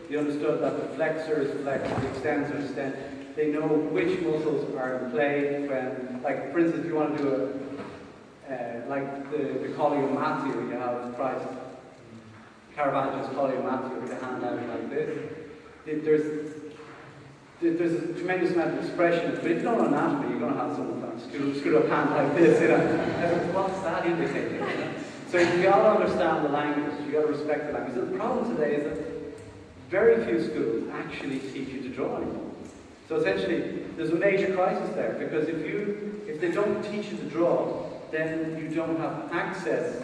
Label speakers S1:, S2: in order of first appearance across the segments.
S1: They understood that the flexors flex, the extensors extend. They know which muscles are in play when, like, for instance, if you want to do like the Collium Matthew, you have Christ, Caravaggio's Collium Matthew with the hand out like this. There's a tremendous amount of expression, but if you don't know anatomy, you're going to have someone like screw up hand like this, you know. What's that in this thing? You know? So you got to understand the language, you got to respect the language. So the problem today is that very few schools actually teach you to draw anymore. So essentially, there's a major crisis there, because if they don't teach you to draw, then you don't have access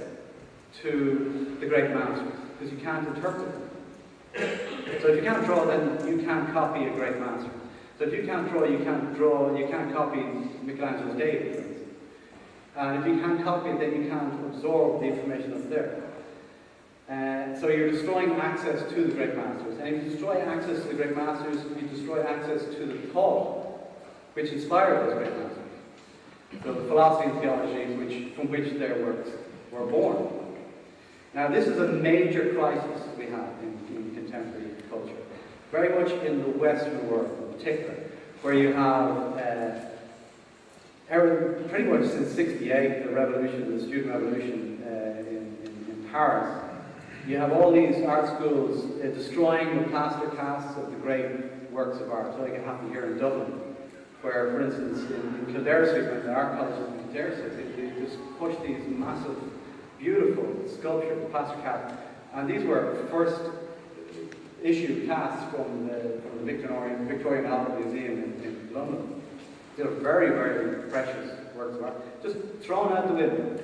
S1: to the great masters, because you can't interpret them. So if you can't draw, then you can't copy a great master. So if you can't draw, you can't copy Michelangelo's David, for instance. And if you can't copy it, then you can't absorb the information that's there. So you're destroying access to the great masters. And if you destroy access to the great masters, you destroy access to the thought which inspired those great masters. So the philosophy and theology from which their works were born. Now this is a major crisis we have in contemporary culture. Very much in the Western world in particular, where you have pretty much since '68, the revolution, the student revolution in Paris, you have all these art schools destroying the plaster casts of the great works of art. So like it happened here in Dublin, where, for instance, in Kildare Street, when the art college was in Kildare Street, they just pushed these massive, beautiful sculptures, plaster casts, and these were first issue casts from the Victorian Albert Museum in London. They were very, very precious works of art. Just thrown out the window.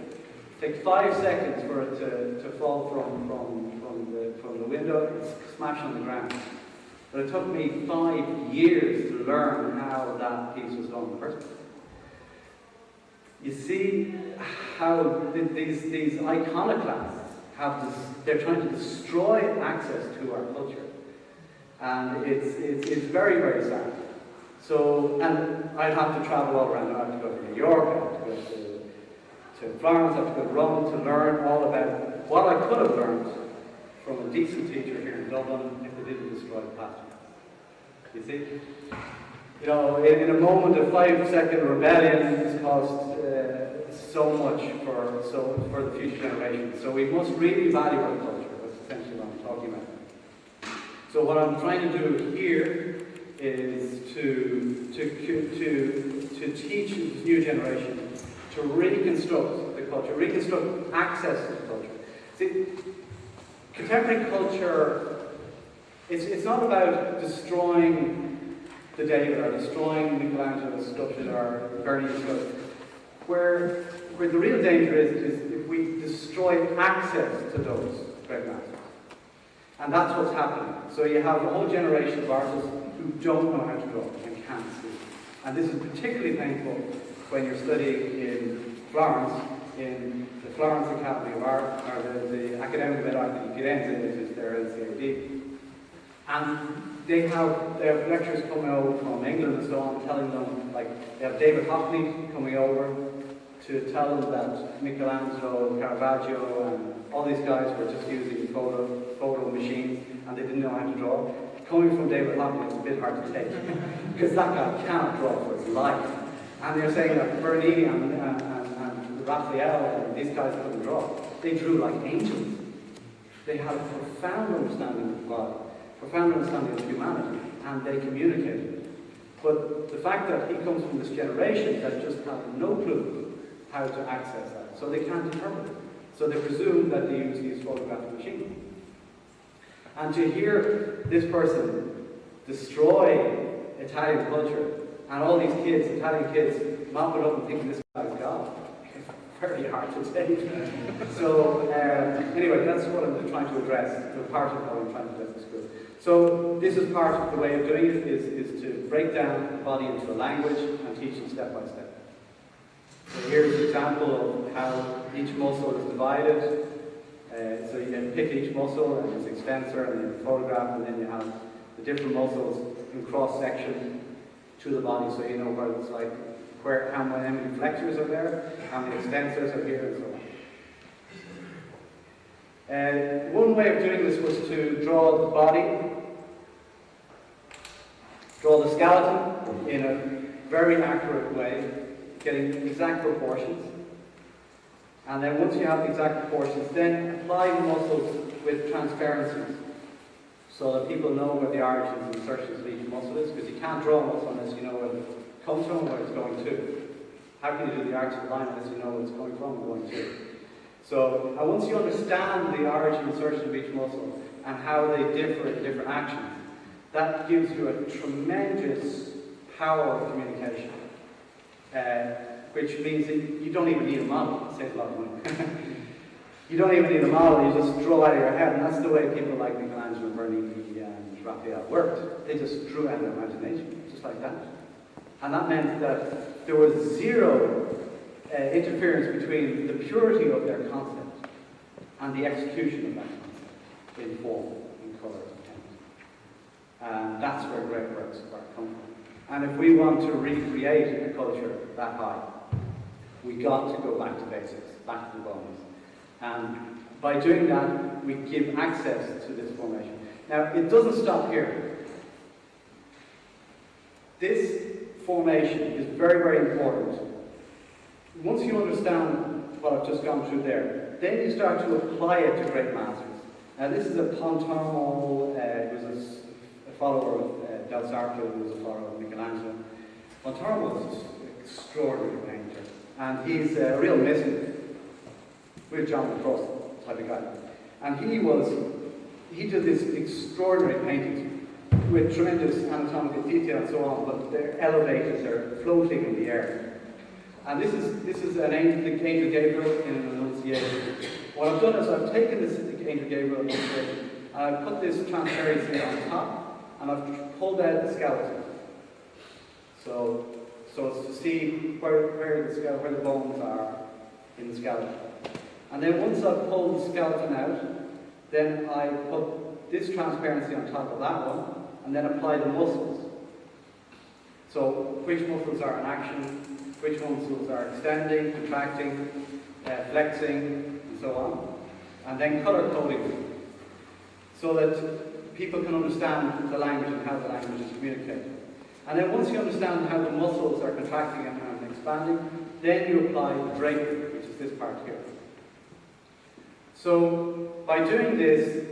S1: Take 5 seconds for it to fall from the window and smash on the ground. But it took me 5 years to learn how that piece was done in the first place. You see how these iconoclasts they're trying to destroy access to our culture. And it's very, very sad. So, and I'd have to travel all around. I'd have to go to New York, I'd have to go to Florence, I'd have to go to Rome to learn all about what I could have learned from a decent teacher here in Dublin if they didn't destroy the classroom. You see? You know, in a moment of 5-second rebellion, it's caused so much for the future generations. So we must really value our culture. That's essentially what I'm talking about. So what I'm trying to do here is to teach this new generation to reconstruct the culture, reconstruct access to the culture. See, contemporary culture, it's not about destroying the David or destroying Michelangelo's sculpture or Verni's sculpture. Where the real danger is if we destroy access to those great masters. And that's what's happening. So you have a whole generation of artists who don't know how to draw and can't see. And this is particularly painful when you're studying in Florence, in the Florence Academy of Art, or the Accademia d'Arte di Firenze, which is their LCAD. And they have lecturers coming over from England and so on, telling them, like, they have David Hockney coming over to tell them that Michelangelo, Caravaggio, and all these guys were just using photo machines and they didn't know how to draw. Coming from David Hockney, it's a bit hard to take, because that guy cannot draw for his life. And they're saying that Bernini and Raphael and these guys couldn't draw. They drew like angels. They had a profound understanding of God, profound understanding of humanity, and they communicated. But the fact that he comes from this generation that just have no clue how to access that, so they can't interpret it. So they presume that they use these photographic machines. And to hear this person destroy Italian culture, and all these kids, Italian kids, mop it up and thinking this guy's God, it's very hard to take. So anyway, that's what I'm trying to address, the part of what I'm trying to address in school. So this is part of the way of doing it, is to break down the body into a language and teach them step by step. So here's an example of how each muscle is divided. So you can pick each muscle and its extensor and then photograph, and then you have the different muscles in cross section to the body, so you know what it's like, how many flexors are there, how many extensors are here, and so One way of doing this was to draw the body, draw the skeleton in a very accurate way, getting exact proportions. And then once you have the exact proportions, then apply the muscles with transparencies so that people know where the origins and insertions of each muscle is, because you can't draw a muscle unless you know where it comes from and where it's going to. How can you do the arch of the line unless you know where it's coming from and going to? So once you understand the origin and insertion of each muscle and how they differ in different actions, that gives you a tremendous power of communication. Which means that you don't even need a model. It saves a lot of money. You don't even need a model, you just draw out of your head, and that's the way people like Michelangelo, Bernini, and Raphael worked. They just drew out of their imagination, just like that. And that meant that there was zero interference between the purity of their concept and the execution of that concept in form, in colour, and paint. And that's where great works of art come from. And if we want to recreate a culture that high, we got to go back to basics, back to the bones. And by doing that, we give access to this formation. Now, it doesn't stop here. This formation is very, very important. Once you understand what I've just gone through there, then you start to apply it to great masters. Now, this is a Pontormo, who was a follower of Del Sarto, who was a follower of Michelangelo. Pontormo was an extraordinary painter. And he's a real mystic, with John the Cross type of guy. And he did this extraordinary paintings with tremendous anatomical detail and so on, but they're elevated, they're floating in the air. And this is an Angel Gabriel in an Annunciation. What I've done is I've taken this Angel Gabriel Annunciation and I've put this transparency on top and I've pulled out the skeleton. So it's to see where the bones are in the skeleton. And then once I've pulled the skeleton out, then I put this transparency on top of that one, and then apply the muscles. So which muscles are in action, which muscles are extending, contracting, flexing, and so on. And then colour coding them, so that people can understand the language and how the language is communicated. And then once you understand how the muscles are contracting and expanding, then you apply drapery, which is this part here. So by doing this,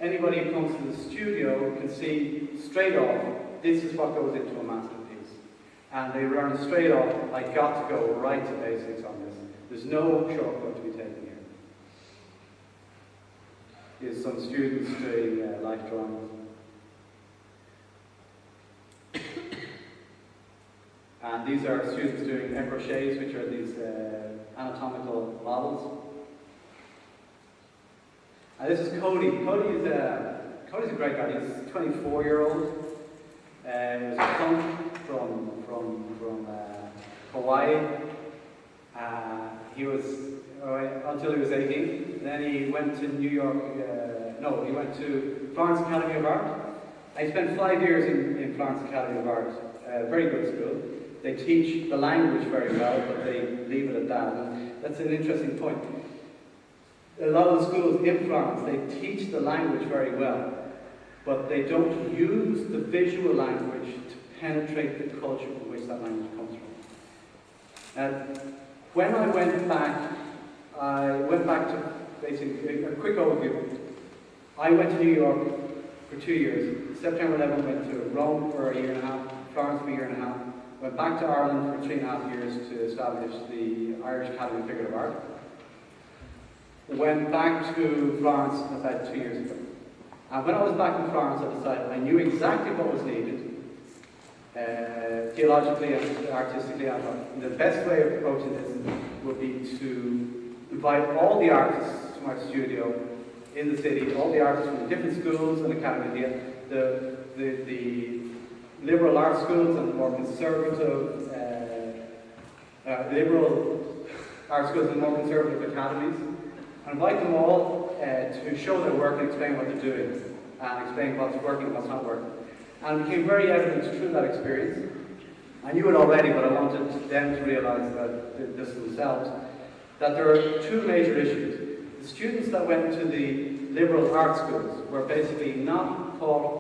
S1: anybody who comes to the studio can see straight off, this is what goes into a masterpiece. And they learn straight off, I got to go right to basics on this. There's no shortcut to be taken here. Here's some students doing life drawings. And these are students doing écrochets, which are these anatomical models. And this is Cody. Cody's a great guy. He's a 24-year-old. He was a punk from Hawaii. He was until he was 18. Then he went to New York. He went to Florence Academy of Art. And he spent 5 years in Florence Academy of Art. Very good school. They teach the language very well, but they leave it at that. And that's an interesting point. A lot of the schools in Florence, they teach the language very well, but they don't use the visual language to penetrate the culture from which that language comes from. When I went back to basically a quick overview. I went to New York for 2 years. September 11 went to Rome for a year and a half, Florence for a year and a half, went back to Ireland for 3.5 years to establish the Irish Academy of Figurative Art. Went back to Florence about 2 years ago. And when I was back in Florence, I decided I knew exactly what was needed, theologically and artistically. I thought the best way of approaching this would be to invite all the artists to my studio in the city, all the artists from the different schools and academies, the liberal art schools and the more conservative, liberal art schools and more conservative academies. And invite them all to show their work and explain what they're doing, and explain what's working and what's not working. And it became very evident through that experience. I knew it already, but I wanted them to realise that this themselves, that there are two major issues. The The students that went to the liberal art schools were basically not taught